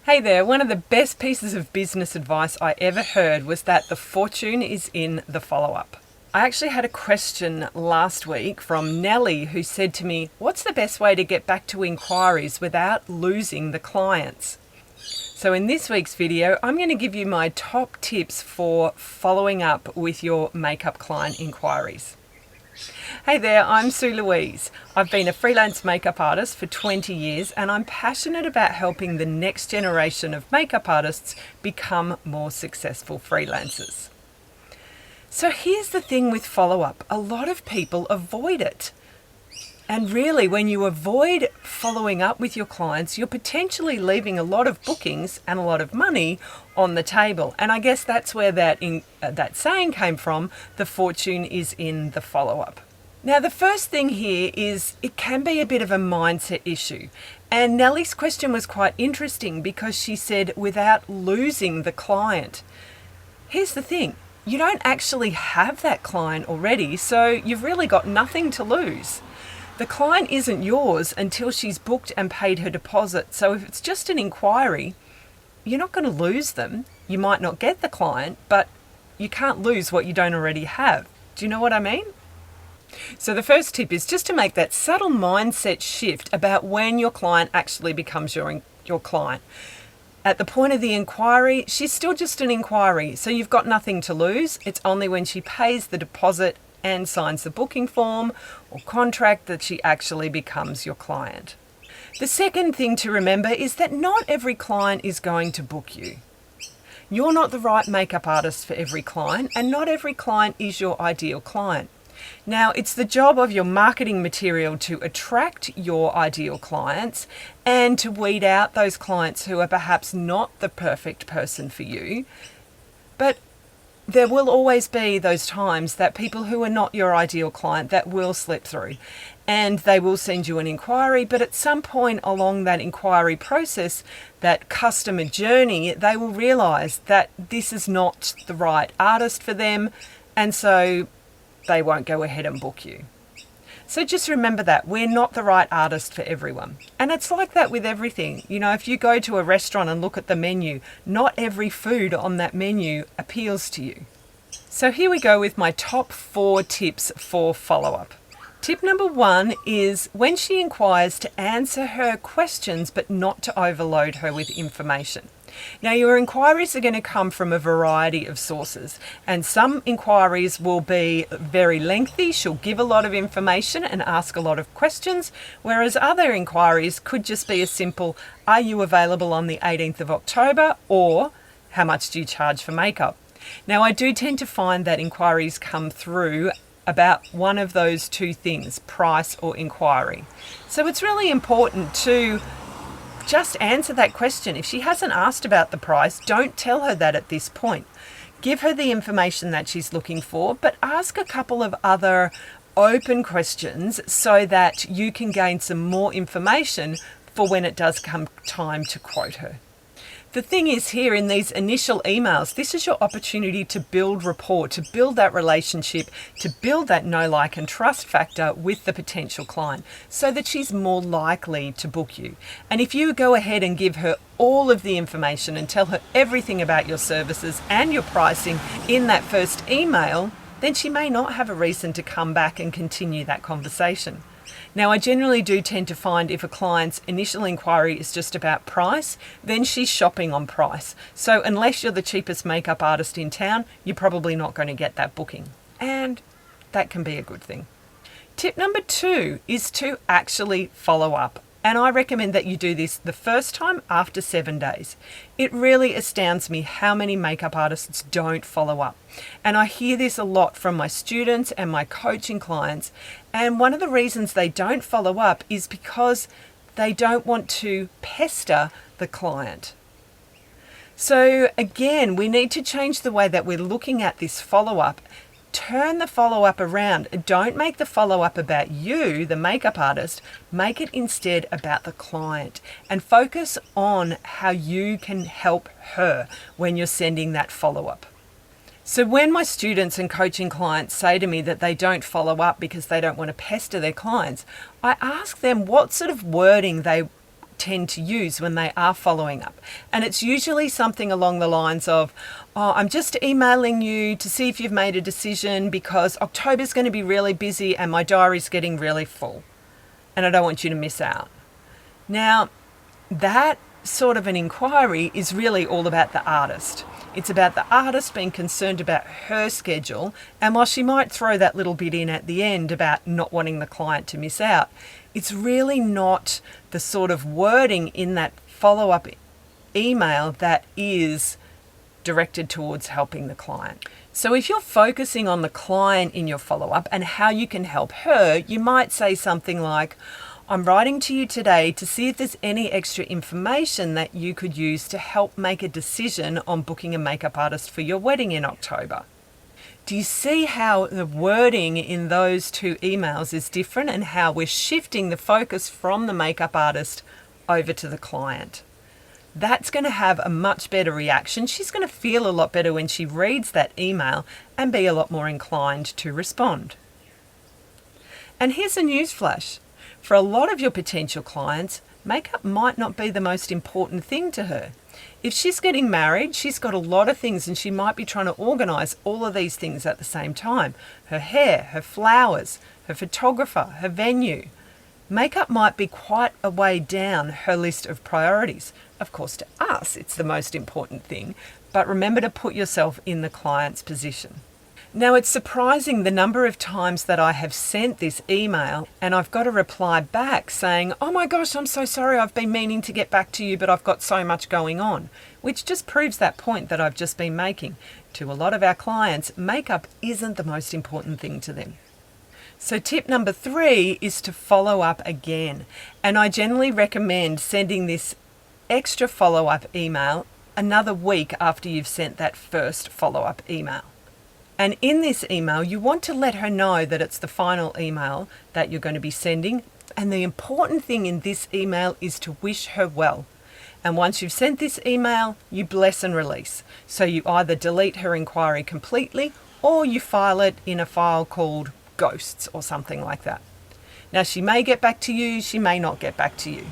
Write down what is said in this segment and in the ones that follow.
Hey there, one of the best pieces of business advice I ever heard was that the fortune is in the follow-up. I actually had a question last week from Nellie who said to me, what's the best way to get back to inquiries without losing the clients? So in this week's video, I'm going to give you my top tips for following up with your makeup client inquiries. Hey there, I'm Sue Louise. I've been a freelance makeup artist for 20 years and I'm passionate about helping the next generation of makeup artists become more successful freelancers. So here's the thing with follow-up. A lot of people avoid it. And really, when you avoid following up with your clients, you're potentially leaving a lot of bookings and a lot of money on the table. And I guess that's where that saying came from, the fortune is in the follow-up. Now, the first thing here is it can be a bit of a mindset issue. And Nellie's question was quite interesting because she said, without losing the client. Here's the thing, you don't actually have that client already, so you've really got nothing to lose. The client isn't yours until she's booked and paid her deposit. So if it's just an inquiry, you're not going to lose them. You might not get the client, but you can't lose what you don't already have. Do you know what I mean? So the first tip is just to make that subtle mindset shift about when your client actually becomes your client. At the point of the inquiry, she's still just an inquiry, so you've got nothing to lose. It's only when she pays the deposit and signs the booking form or contract that she actually becomes your client. The second thing to remember is that not every client is going to book you. You're not the right makeup artist for every client, and not every client is your ideal client. Now, it's the job of your marketing material to attract your ideal clients and to weed out those clients who are perhaps not the perfect person for you. But there will always be those times that people who are not your ideal client that will slip through, and they will send you an inquiry, but at some point along that inquiry process, that customer journey, they will realize that this is not the right artist for them, and so they won't go ahead and book you. So just remember that we're not the right artist for everyone. And it's like that with everything. You know, if you go to a restaurant and look at the menu, not every food on that menu appeals to you. So here we go with my top 4 tips for follow-up. Tip number 1 is when she inquires, to answer her questions but not to overload her with information. Now, your inquiries are going to come from a variety of sources, and some inquiries will be very lengthy. She'll give a lot of information and ask a lot of questions, whereas other inquiries could just be a simple, are you available on the 18th of October, or how much do you charge for makeup? Now, I do tend to find that inquiries come through about one of those two things, price or inquiry. So it's really important to just answer that question. If she hasn't asked about the price, don't tell her that at this point. Give her the information that she's looking for, but ask a couple of other open questions so that you can gain some more information for when it does come time to quote her. The thing is, here in these initial emails, this is your opportunity to build rapport, to build that relationship, to build that know, like and trust factor with the potential client so that she's more likely to book you. And if you go ahead and give her all of the information and tell her everything about your services and your pricing in that first email, then she may not have a reason to come back and continue that conversation. Now, I generally do tend to find if a client's initial inquiry is just about price, then she's shopping on price. So unless you're the cheapest makeup artist in town, you're probably not going to get that booking. And that can be a good thing. Tip number 2 is to actually follow up. And I recommend that you do this the first time after 7 days. It really astounds me how many makeup artists don't follow up. And I hear this a lot from my students and my coaching clients. And one of the reasons they don't follow up is because they don't want to pester the client. So again, we need to change the way that we're looking at this follow-up. Turn the follow-up around. Don't make the follow-up about you, the makeup artist. Make it instead about the client and focus on how you can help her when you're sending that follow-up. So when my students and coaching clients say to me that they don't follow up because they don't want to pester their clients, I ask them what sort of wording they tend to use when they are following up. And it's usually something along the lines of, oh, I'm just emailing you to see if you've made a decision because October's going to be really busy and my diary's getting really full and I don't want you to miss out. Now, that sort of an inquiry is really all about the artist. It's about the artist being concerned about her schedule, and while she might throw that little bit in at the end about not wanting the client to miss out, it's really not the sort of wording in that follow-up email that is directed towards helping the client. So if you're focusing on the client in your follow-up and how you can help her, you might say something like, I'm writing to you today to see if there's any extra information that you could use to help make a decision on booking a makeup artist for your wedding in October. Do you see how the wording in those two emails is different and how we're shifting the focus from the makeup artist over to the client? That's going to have a much better reaction. She's going to feel a lot better when she reads that email and be a lot more inclined to respond. And here's a newsflash. For a lot of your potential clients, makeup might not be the most important thing to her. If she's getting married, she's got a lot of things and she might be trying to organise all of these things at the same time. Her hair, her flowers, her photographer, her venue. Makeup might be quite a way down her list of priorities. Of course, to us, it's the most important thing, but remember to put yourself in the client's position. Now, it's surprising the number of times that I have sent this email and I've got a reply back saying, oh my gosh, I'm so sorry, I've been meaning to get back to you, but I've got so much going on, which just proves that point that I've just been making. To a lot of our clients, makeup isn't the most important thing to them. So tip number 3 is to follow up again. And I generally recommend sending this extra follow-up email another week after you've sent that first follow-up email. And in this email, you want to let her know that it's the final email that you're going to be sending. And the important thing in this email is to wish her well. And once you've sent this email, you bless and release. So you either delete her inquiry completely or you file it in a file called ghosts or something like that. Now, she may get back to you, she may not get back to you.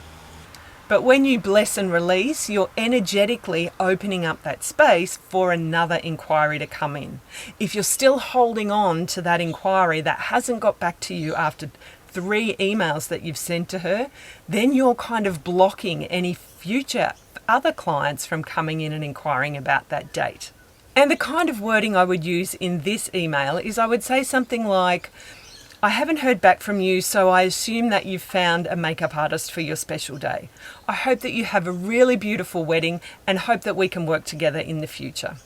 But when you bless and release, you're energetically opening up that space for another inquiry to come in. If you're still holding on to that inquiry that hasn't got back to you after 3 emails that you've sent to her, then you're kind of blocking any future other clients from coming in and inquiring about that date. And the kind of wording I would use in this email is I would say something like, I haven't heard back from you, so I assume that you've found a makeup artist for your special day. I hope that you have a really beautiful wedding and hope that we can work together in the future.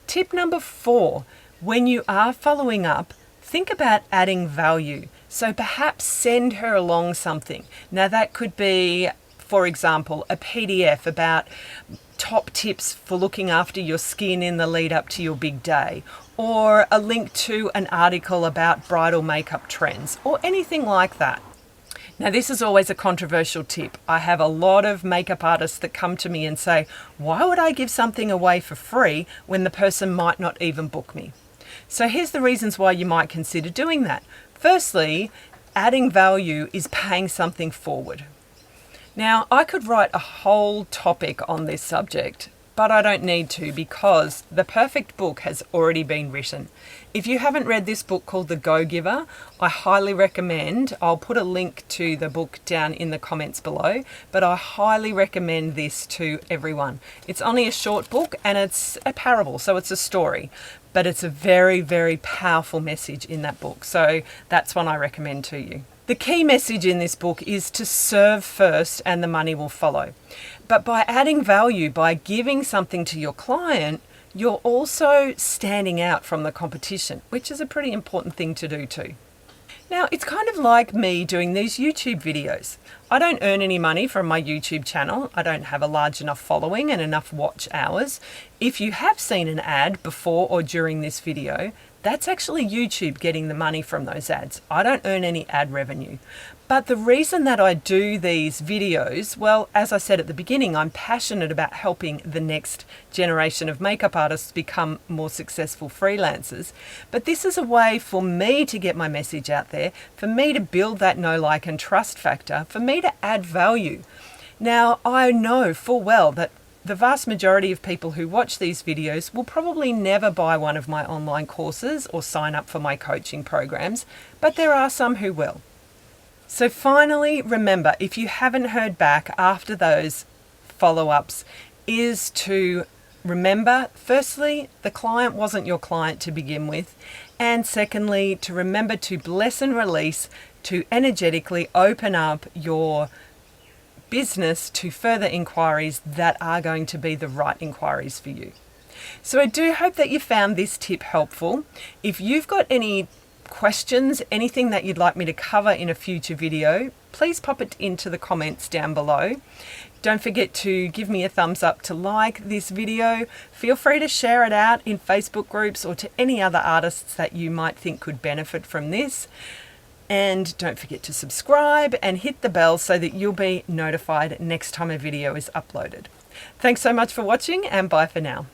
Tip number 4, when you are following up, think about adding value. So perhaps send her along something. Now that could be, for example, a PDF about top tips for looking after your skin in the lead up to your big day, or a link to an article about bridal makeup trends, or anything like that. Now, this is always a controversial tip. I have a lot of makeup artists that come to me and say, why would I give something away for free when the person might not even book me? So here's the reasons why you might consider doing that. Firstly, adding value is paying something forward. Now, I could write a whole topic on this subject, but I don't need to because the perfect book has already been written. If you haven't read this book called The Go-Giver, I highly recommend, I'll put a link to the book down in the comments below, but I highly recommend this to everyone. It's only a short book and it's a parable, so it's a story, but it's a very, very powerful message in that book. So that's one I recommend to you. The key message in this book is to serve first and the money will follow. But by adding value, by giving something to your client, you're also standing out from the competition, which is a pretty important thing to do too. Now, it's kind of like me doing these YouTube videos. I don't earn any money from my YouTube channel. I don't have a large enough following and enough watch hours. If you have seen an ad before or during this video, that's actually YouTube getting the money from those ads. I don't earn any ad revenue. But the reason that I do these videos, well, as I said at the beginning, I'm passionate about helping the next generation of makeup artists become more successful freelancers. But this is a way for me to get my message out there, for me to build that know, like, and trust factor, for me to add value. Now, I know full well that the vast majority of people who watch these videos will probably never buy one of my online courses or sign up for my coaching programs, but there are some who will. So finally, remember, if you haven't heard back after those follow-ups, is to remember, firstly, the client wasn't your client to begin with, and secondly, to remember to bless and release, to energetically open up your business to further inquiries that are going to be the right inquiries for you. So I do hope that you found this tip helpful. If you've got any questions, anything that you'd like me to cover in a future video, please pop it into the comments down below. Don't forget to give me a thumbs up to like this video. Feel free to share it out in Facebook groups or to any other artists that you might think could benefit from this. And don't forget to subscribe and hit the bell so that you'll be notified next time a video is uploaded. Thanks so much for watching, and bye for now.